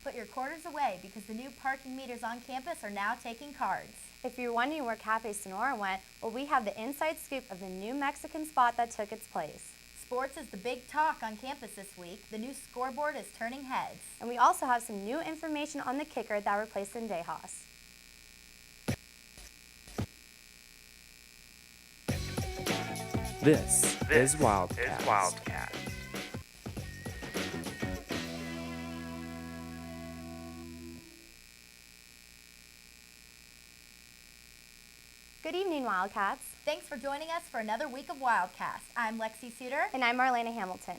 Put your quarters away because the new parking meters on campus are now taking cards. If you're wondering where Cafe Sonora went, well, we have the inside scoop of the new Mexican spot that took its place. Sports is the big talk on campus this week. The new scoreboard is turning heads. And we also have some new information on the kicker that replaced Sendejas. This is Wildcast. Good evening, Wildcats. Thanks for joining us for another week of Wildcast. I'm Lexi Suter. And I'm Marlena Hamilton.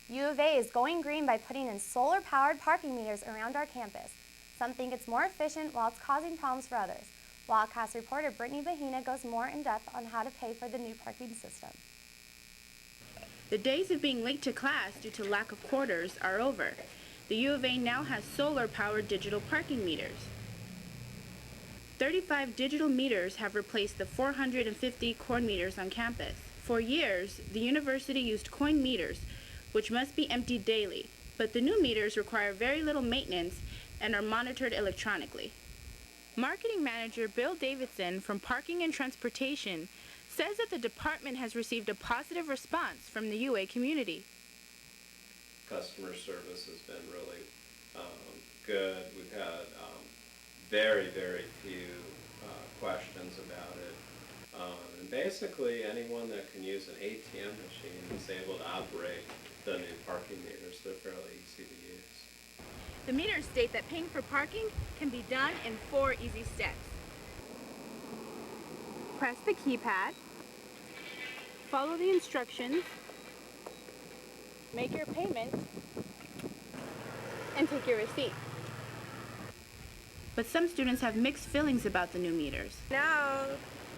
U of A is going green by putting in solar-powered parking meters around our campus. Some think it's more efficient while it's causing problems for others. Wildcast reporter Brittany Bahina goes more in depth on how to pay for the new parking system. The days of being late to class due to lack of quarters are over. The U of A now has solar-powered digital parking meters. 35 digital meters have replaced the 450 coin meters on campus. For years, the university used coin meters, which must be emptied daily, but the new meters require very little maintenance and are monitored electronically. Marketing manager Bill Davidson from Parking and Transportation says that the department has received a positive response from the UA community. Customer service has been really good. We've had very few questions about it. And basically anyone that can use an ATM machine is able to operate the new parking meters. They're fairly easy to use. The meters state that paying for parking can be done in 4 easy steps. Press the keypad, follow the instructions, make your payment, and take your receipt. But some students have mixed feelings about the new meters. Now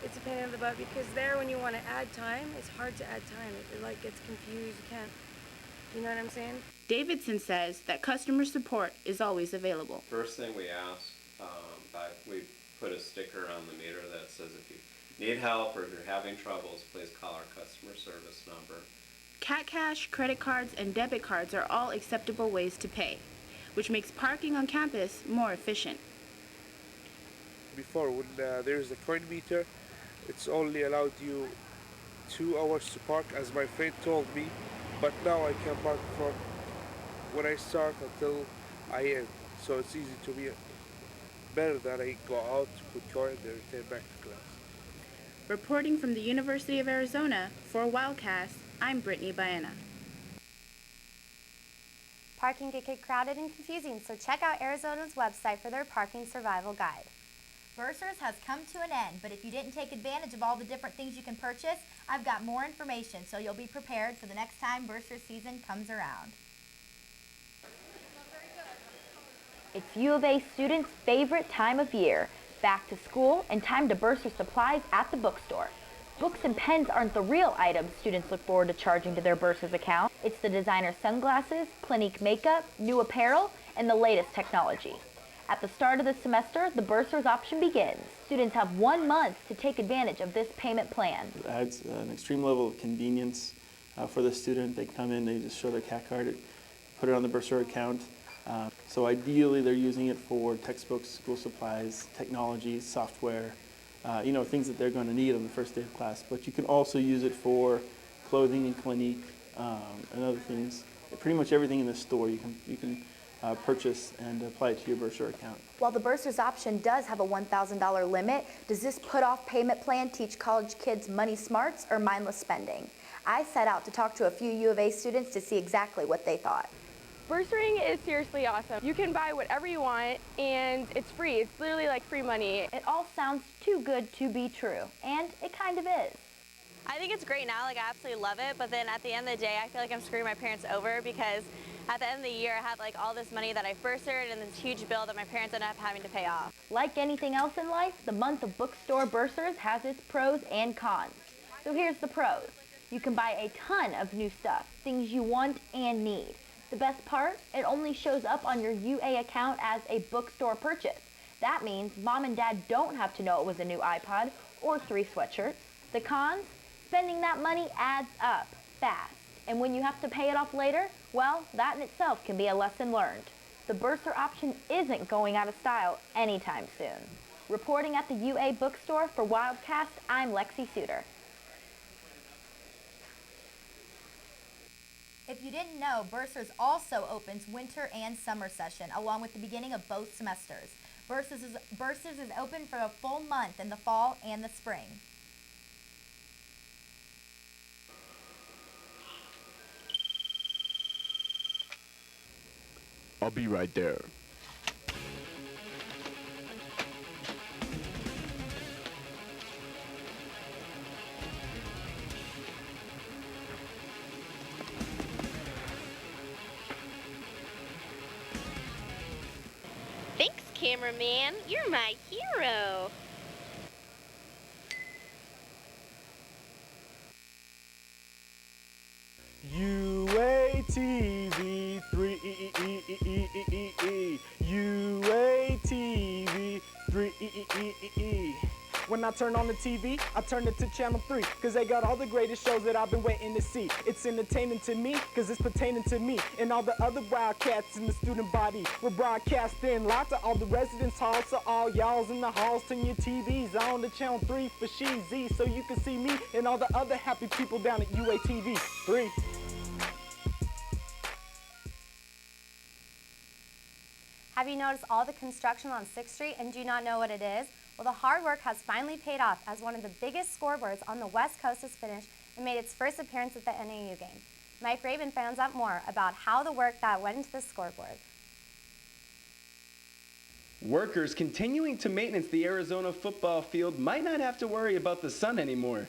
it's a pain in the butt because there when you want to add time, it's hard to add time. It like gets confused, you can't, you know what I'm saying? Davidson says that customer support is always available. First thing we ask, we put a sticker on the meter that says if you need help or if you're having troubles, please call our customer service number. Cat Cash, credit cards, and debit cards are all acceptable ways to pay, which makes parking on campus more efficient. Before, when there's a coin meter, it's only allowed you 2 hours to park, as my friend told me, but now I can park from when I start until I end. So it's easy to me, better that I go out, put coin, and return back to class. Reporting from the University of Arizona for Wildcast, I'm Brittany Baena. Parking can get crowded and confusing, so check out Arizona's website for their parking survival guide. Bursars has come to an end, but if you didn't take advantage of all the different things you can purchase, I've got more information so you'll be prepared for the next time Bursar season comes around. It's U of A students' favorite time of year. Back to school and time to Bursar supplies at the bookstore. Books and pens aren't the real items students look forward to charging to their Bursar's account. It's the designer sunglasses, Clinique makeup, new apparel, and the latest technology. At the start of the semester, the Bursar's option begins. Students have 1 month to take advantage of this payment plan. It adds an extreme level of convenience for the student. They come in, they just show their CAT card, put it on the Bursar account. So ideally, they're using it for textbooks, school supplies, technology, software, things that they're going to need on the first day of class. But you can also use it for clothing and Clinique and other things. Pretty much everything in the store you can purchase and apply it to your Bursar account. While the Bursar's option does have a $1,000 limit, does this put-off payment plan teach college kids money smarts or mindless spending? I set out to talk to a few U of A students to see exactly what they thought. Bursaring is seriously awesome. You can buy whatever you want and it's free. It's literally like free money. It all sounds too good to be true, and it kind of is. I think it's great now, I absolutely love it, but then at the end of the day, I feel like I'm screwing my parents over because at the end of the year, I had all this money that I Bursared and this huge bill that my parents ended up having to pay off. Like anything else in life, the month of bookstore Bursars has its pros and cons. So here's the pros. You can buy a ton of new stuff, things you want and need. The best part, it only shows up on your UA account as a bookstore purchase. That means mom and dad don't have to know it was a new iPod or 3 sweatshirts. The cons, spending that money adds up fast. And when you have to pay it off later, well, that in itself can be a lesson learned. the bursar option isn't going out of style anytime soon. Reporting at the UA bookstore for Wildcast, I'm Lexi Suter. If you didn't know, Bursars also opens winter and summer session, along with the beginning of both semesters. Bursars is open for a full month in the fall and the spring. I'll be right there. Thanks, cameraman. You're my hero. UATV 3 UATV 3 When I turn on the TV, I turn it to channel 3, cause they got all the greatest shows that I've been waiting to see. It's entertaining to me, cause it's pertaining to me and all the other Wildcats in the student body. We're broadcasting live to all the residence halls, so all y'all's in the halls, turn your TVs on to channel 3 for Sheezy, so you can see me and all the other happy people down at UATV 3. Have you noticed all the construction on 6th Street and do not know what it is? Well, the hard work has finally paid off as one of the biggest scoreboards on the West Coast is finished and made its first appearance at the NAU game. Mike Rabin finds out more about how the work that went into the scoreboard. Workers continuing to maintenance the Arizona football field might not have to worry about the sun anymore.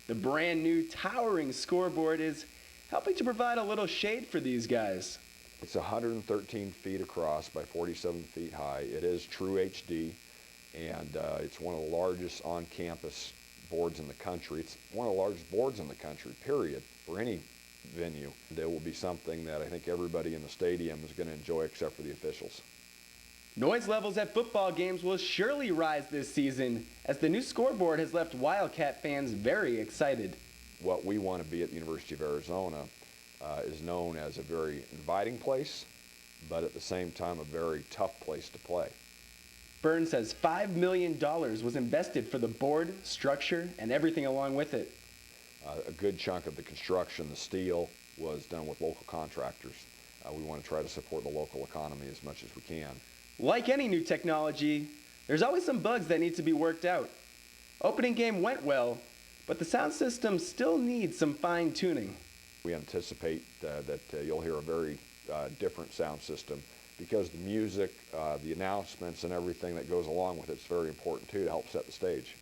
The brand new towering scoreboard is helping to provide a little shade for these guys. It's 113 feet across by 47 feet high. It is true HD, and it's one of the largest on-campus boards in the country. It's one of the largest boards in the country, period, for any venue. It will be something that I think everybody in the stadium is going to enjoy except for the officials. Noise levels at football games will surely rise this season, as the new scoreboard has left Wildcat fans very excited. What we want to be at the University of Arizona is known as a very inviting place, but at the same time a very tough place to play. Burns says $5 million was invested for the board, structure, and everything along with it. A good chunk of the construction, the steel, was done with local contractors. We want to try to support the local economy as much as we can. Like any new technology, there's always some bugs that need to be worked out. Opening game went well, but the sound system still needs some fine-tuning. We anticipate that you'll hear a very different sound system because the music, the announcements, and everything that goes along with it is very important too to help set the stage.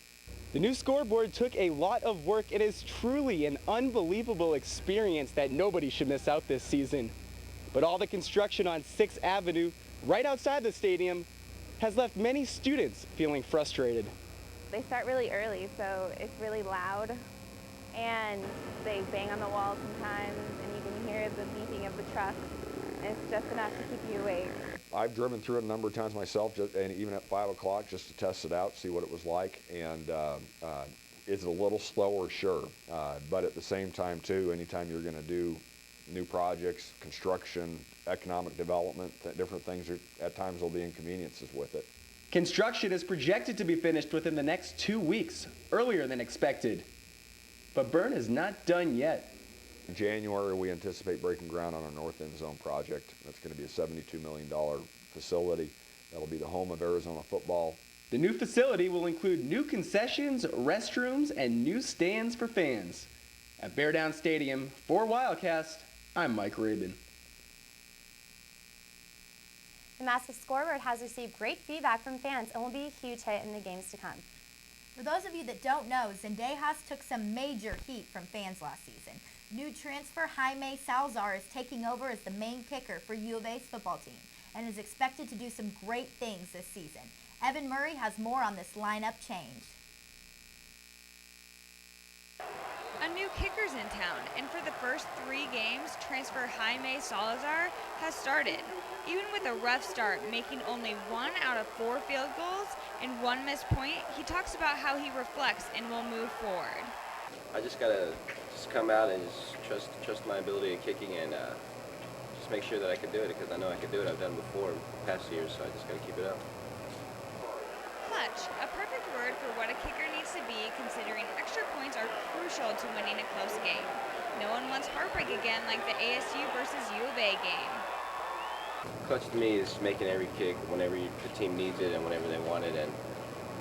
The new scoreboard took a lot of work. It is truly an unbelievable experience that nobody should miss out this season. But all the construction on 6th Avenue, right outside the stadium, has left many students feeling frustrated. They start really early, so it's really loud. And they bang on the wall sometimes, and you can hear the beeping of the trucks. And it's just enough to keep you awake. I've driven through it a number of times myself, and even at 5 o'clock, just to test it out, see what it was like. And it's a little slower, sure. But at the same time, too, anytime you're going to do new projects, construction, economic development, different things, at times there'll be inconveniences with it. Construction is projected to be finished within the next 2 weeks, earlier than expected. But Byrne is not done yet. In January, we anticipate breaking ground on our North End Zone project. That's going to be a $72 million facility. That'll be the home of Arizona football. The new facility will include new concessions, restrooms, and new stands for fans. At Bear Down Stadium, for Wildcast, I'm Mike Rabin. The massive scoreboard has received great feedback from fans and will be a huge hit in the games to come. For those of you that don't know, Zendejas took some major heat from fans last season. New transfer Jaime Salazar is taking over as the main kicker for U of A's football team and is expected to do some great things this season. Evan Murray has more on this lineup change. A new kicker's in town, and for the first 3 games, transfer Jaime Salazar has started. Even with a rough start, making only 1 out of 4 field goals and 1 missed point, he talks about how he reflects and will move forward. I just gotta come out and just trust my ability in kicking and just make sure that I can do it, because I know I can do it. I've done it before in past years, so I just got to keep it up. Clutch, a perfect word for what a kicker needs to be, considering extra points are crucial to winning a close game. No one wants heartbreak again like the ASU versus U of A game. Clutch to me is making every kick whenever the team needs it and whenever they want it, and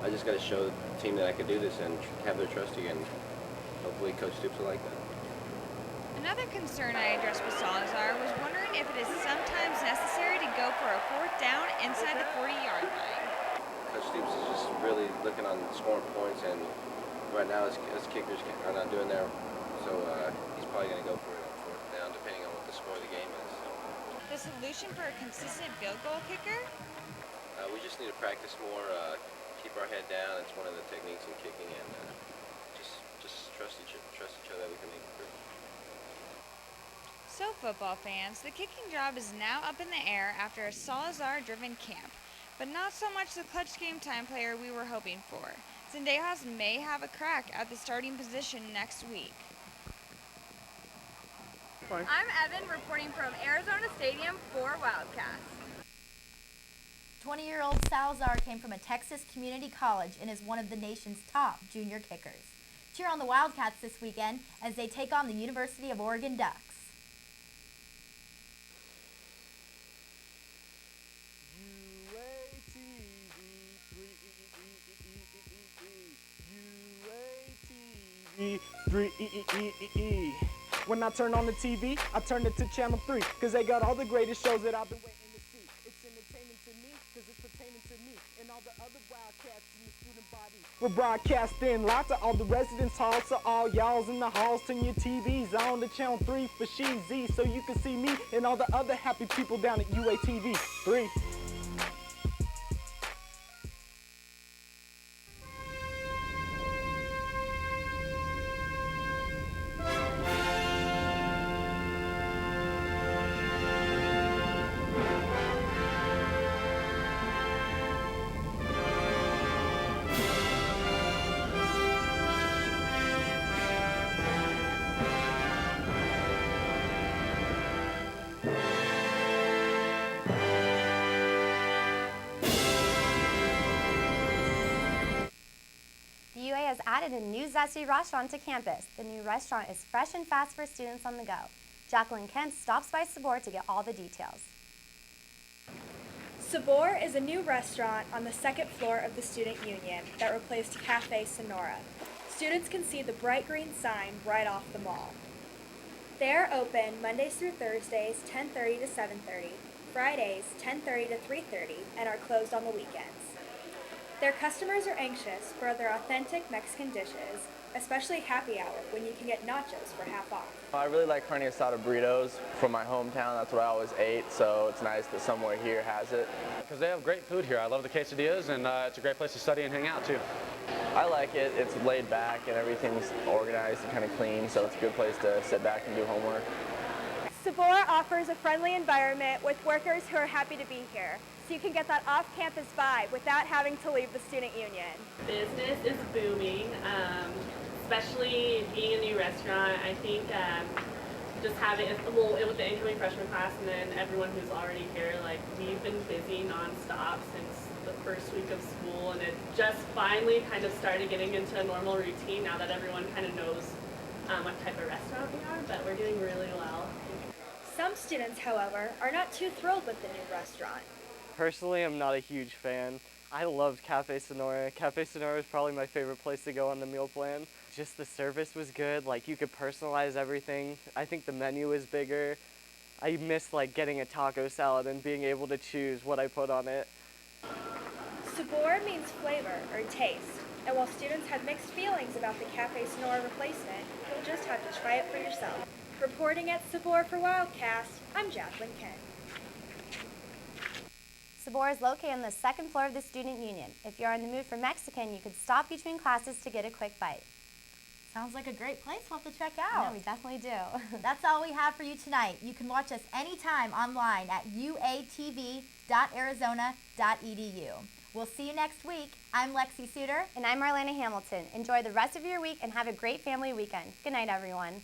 I just got to show the team that I can do this and have their trust again. Hopefully Coach Stoops will like that. Another concern I addressed with Salazar was wondering if it is sometimes necessary to go for a 4th down inside the 40-yard line. Coach Stoops is just really looking on scoring points, and right now us kickers are not doing that, so he's probably going to go for it on 4th down, depending on what the score of the game is. So. The solution for a consistent field goal kicker? We just need to practice more, keep our head down. It's one of the techniques in kicking, and just trust each other that we can make it through. So football fans, the kicking job is now up in the air after a Salazar-driven camp, but not so much the clutch game time player we were hoping for. Zendejas may have a crack at the starting position next week. I'm Evan reporting from Arizona Stadium for Wildcast. 20-year-old Salazar came from a Texas community college and is one of the nation's top junior kickers. Cheer on the Wildcats this weekend as they take on the University of Oregon Ducks. When I turn on the TV, I turn it to Channel 3, cause they got all the greatest shows that I've been waiting to see. It's entertaining to me, cause it's pertaining to me, and all the other Wildcats in the student body. We're broadcasting live to all the residence halls, so all y'all's in the halls, turn your TVs on to Channel 3 for Sheezy, so you can see me and all the other happy people down at UATV 3. The UA has added a new zesty restaurant to campus. The new restaurant is fresh and fast for students on the go. Jacqueline Kent stops by Sabor to get all the details. Sabor is a new restaurant on the second floor of the Student Union that replaced Cafe Sonora. Students can see the bright green sign right off the mall. They are open Mondays through Thursdays, 10:30 to 7:30, Fridays, 10:30 to 3:30, and are closed on the weekends. Their customers are anxious for their authentic Mexican dishes, especially happy hour when you can get nachos for half off. I really like carne asada burritos from my hometown. That's what I always ate, so it's nice that somewhere here has it. Because they have great food here. I love the quesadillas, and it's a great place to study and hang out too. I like it. It's laid back and everything's organized and kind of clean, so it's a good place to sit back and do homework. Sabor offers a friendly environment with workers who are happy to be here, so you can get that off-campus vibe without having to leave the student union. Business is booming, especially being a new restaurant. I think just having, with the incoming freshman class and then everyone who's already here, like we've been busy nonstop since the first week of school, and it just finally kind of started getting into a normal routine now that everyone kind of knows what type of restaurant we are, but we're doing really well. Some students, however, are not too thrilled with the new restaurant. Personally, I'm not a huge fan. I loved Cafe Sonora. Cafe Sonora is probably my favorite place to go on the meal plan. Just the service was good, like you could personalize everything. I think the menu is bigger. I missed like getting a taco salad and being able to choose what I put on it. Sabor means flavor or taste, and while students had mixed feelings about the Cafe Sonora replacement, you'll just have to try it for yourself. Reporting at Sabor for Wildcast, I'm Jacqueline Kent. Sabor is located on the second floor of the Student Union. If you're in the mood for Mexican, you could stop between classes to get a quick bite. Sounds like a great place we'll have to check out. Yeah, we definitely do. That's all we have for you tonight. You can watch us anytime online at uatv.arizona.edu. We'll see you next week. I'm Lexi Suter. And I'm Marlena Hamilton. Enjoy the rest of your week and have a great family weekend. Good night, everyone.